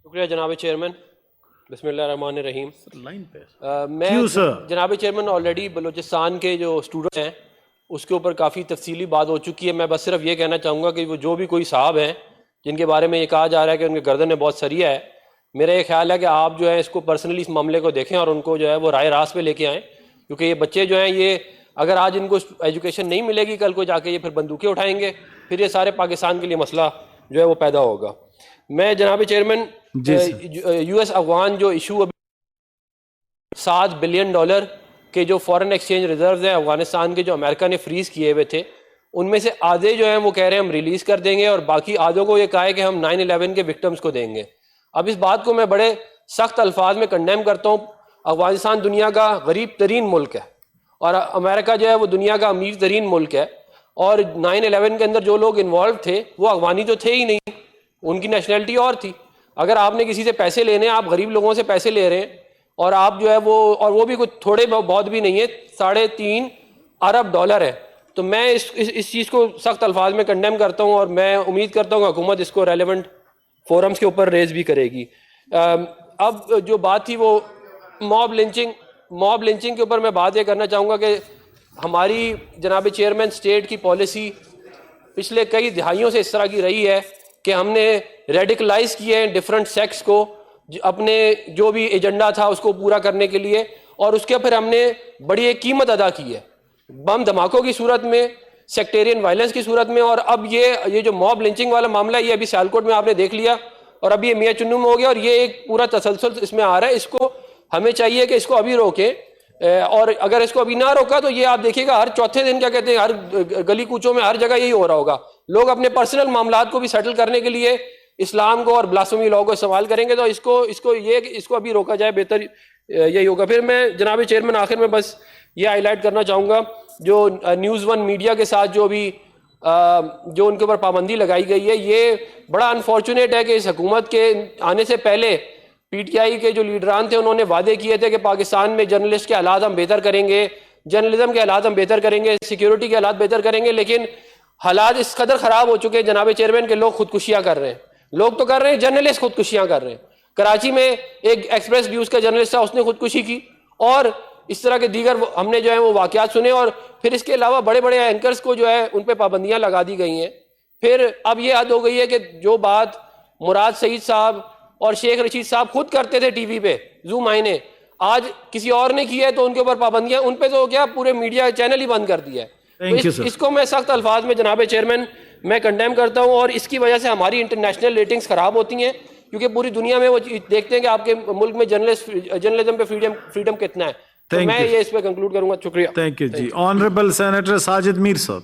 شکریہ جناب چیئرمین. بسم اللہ الرحمن الرحیم. میں جناب چیئرمین آلریڈی بلوچستان کے جو اسٹوڈنٹ ہیں اس کے اوپر کافی تفصیلی بات ہو چکی ہے. میں بس صرف یہ کہنا چاہوں گا کہ وہ جو بھی کوئی صاحب ہیں جن کے بارے میں یہ کہا جا رہا ہے کہ ان کے گردن میں بہت سریا ہے، میرا یہ خیال ہے کہ آپ جو ہے اس کو پرسنلی اس معاملے کو دیکھیں اور ان کو جو ہے وہ رائے راست پہ لے کے آئیں، کیونکہ یہ بچے جو ہیں یہ اگر آج ان کو ایجوکیشن نہیں ملے گی، کل کو جا کے یہ پھر بندوقیں اٹھائیں گے، پھر یہ سارے پاکستان کے لیے مسئلہ جو ہے وہ پیدا ہوگا. میں جناب چیئرمین یو ایس افغان جو ایشو ابھی $7 بلین کے جو فورن ایکسچینج ریزروز ہیں افغانستان کے جو امریکہ نے فریز کیے ہوئے تھے، ان میں سے آدھے جو ہیں وہ کہہ رہے ہیں ہم ریلیز کر دیں گے اور باقی آدھوں کو یہ کہا ہے کہ ہم 9/11 کے وکٹمز کو دیں گے. اب اس بات کو میں بڑے سخت الفاظ میں کنڈیم کرتا ہوں. افغانستان دنیا کا غریب ترین ملک ہے اور امریکہ جو ہے وہ دنیا کا امیر ترین ملک ہے، اور 9/11 کے اندر جو لوگ انوالو تھے وہ افغانی تو تھے ہی نہیں، ان کی نیشنلٹی اور تھی. اگر آپ نے کسی سے پیسے لینے ہیں، آپ غریب لوگوں سے پیسے لے رہے ہیں اور آپ جو ہے وہ بھی کچھ تھوڑے بہت بھی نہیں ہے، $3.5 ارب ہے، تو میں اس چیز کو سخت الفاظ میں کنڈیم کرتا ہوں اور میں امید کرتا ہوں کہ حکومت اس کو ریلیونٹ فورمز کے اوپر ریز بھی کرے گی. اب جو بات تھی وہ موب لنچنگ کے اوپر میں بات یہ کرنا چاہوں گا کہ ہماری جناب چیئرمین اسٹیٹ کی پالیسی پچھلے کئی دہائیوں سے اس طرح کی رہی ہے کہ ہم نے ریڈیکلائز کیے ہیں ڈفرینٹ سیکٹس کو اپنے جو بھی ایجنڈا تھا اس کو پورا کرنے کے لیے، اور اس کے پھر ہم نے بڑی ایک قیمت ادا کی ہے، بم دھماکوں کی صورت میں، سیکٹیرین وائلنس کی صورت میں. اور اب یہ جو موب لنچنگ والا معاملہ ہے یہ ابھی سیالکوٹ میں آپ نے دیکھ لیا اور ابھی یہ میاں چنو میں ہو گیا، اور یہ ایک پورا تسلسل اس میں آ رہا ہے. اس کو ہمیں چاہیے کہ اس کو ابھی روکیں، اور اگر اس کو ابھی نہ روکا تو یہ آپ دیکھیے گا ہر چوتھے دن کیا کہتے ہیں ہر گلی کوچوں میں ہر جگہ یہی ہو رہا ہوگا. لوگ اپنے پرسنل معاملات کو بھی سیٹل کرنے کے لیے اسلام کو اور بلاسفیمی لاء کو استعمال کریں گے، تو اس کو ابھی روکا جائے، بہتر یہی ہوگا. پھر میں جناب چیئرمین آخر میں بس یہ ہائی لائٹ کرنا چاہوں گا جو نیوز ون میڈیا کے ساتھ جو ان کے اوپر پابندی لگائی گئی ہے، یہ بڑا انفارچونیٹ ہے کہ اس حکومت کے آنے سے پہلے پی ٹی آئی کے جو لیڈران تھے انہوں نے وعدے کیے تھے کہ پاکستان میں جرنلسٹ کے حالات ہم بہتر کریں گے، جرنلزم کے حالات ہم بہتر کریں گے، سیکیورٹی کے حالات بہتر کریں گے، لیکن حالات اس قدر خراب ہو چکے ہیں جناب چیئرمین کہ لوگ خودکشیاں کر رہے ہیں. لوگ تو کر رہے ہیں، جرنلسٹ خودکشیاں کر رہے ہیں. کراچی میں ایک ایکسپریس نیوز کا جرنلسٹ تھا، اس نے خودکشی کی، اور اس طرح کے دیگر ہم نے جو ہے وہ واقعات سنے. اور پھر اس کے علاوہ بڑے بڑے اینکرز کو جو ہے ان پہ پابندیاں لگا دی گئی ہیں. پھر اب یہ حد ہو گئی ہے کہ جو بات مراد سعید صاحب اور شیخ رشید صاحب خود کرتے تھے ٹی وی پہ زوم آئینے، آج کسی اور نے کی ہے تو ان کے اوپر پابندیاں، ان پہ تو کیا پورے میڈیا چینل ہی بند کر دیا ہے. اس کو میں سخت الفاظ میں جناب چیئرمین میں کنڈیم کرتا ہوں، اور اس کی وجہ سے ہماری انٹرنیشنل ریٹنگز خراب ہوتی ہیں، کیونکہ پوری دنیا میں وہ دیکھتے ہیں کہ آپ کے ملک میں جرنلزم پہ فریڈم کتنا ہے. تو میں یہ اس پہ کنکلوڈ کروں گا. شکریہ. Thank you ji. Honourable senator Sajid Mir صاحب.